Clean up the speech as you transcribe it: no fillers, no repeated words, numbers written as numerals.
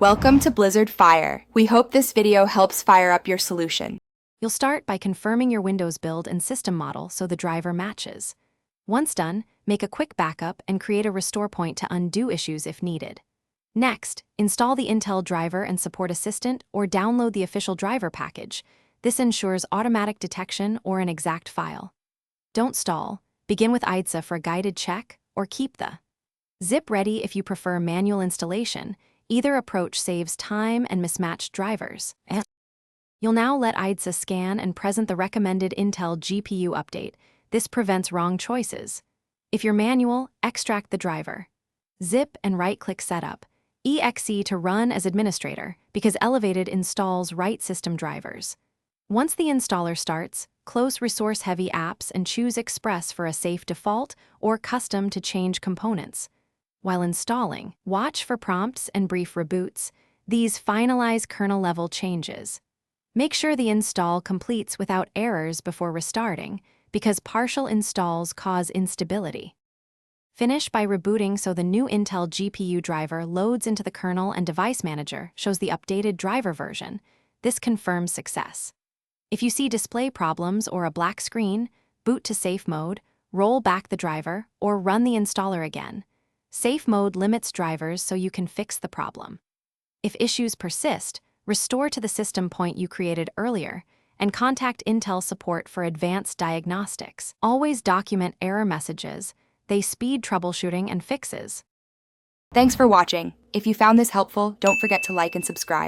Welcome to Blizzard Fire. We hope this video helps fire up your solution. You'll start by confirming your Windows build and system model so the driver matches. Once done, make a quick backup and create a restore point to undo issues if needed. Next, install the Intel driver and support assistant or download the official driver package. This ensures automatic detection or an exact file. Don't stall. Begin with IDSA for a guided check or keep the zip ready if you prefer manual installation. Either approach saves time and mismatched drivers. You'll now let IDSA scan and present the recommended Intel GPU update. This prevents wrong choices. If you're manual, extract the driver. Zip and right-click Setup. EXE to run as administrator because Elevated installs right system drivers. Once the installer starts, close resource-heavy apps and choose Express for a safe default or custom to change components. While installing, watch for prompts and brief reboots. These finalize kernel-level changes. Make sure the install completes without errors before restarting, because partial installs cause instability. Finish by rebooting so the new Intel GPU driver loads into the kernel and device manager shows the updated driver version. This confirms success. If you see display problems or a black screen, boot to safe mode, roll back the driver, or run the installer again. Safe mode limits drivers so you can fix the problem. If issues persist, restore to the system point you created earlier and contact Intel support for advanced diagnostics. Always document error messages. They speed troubleshooting and fixes. Thanks for watching. If you found this helpful, don't forget to like and subscribe.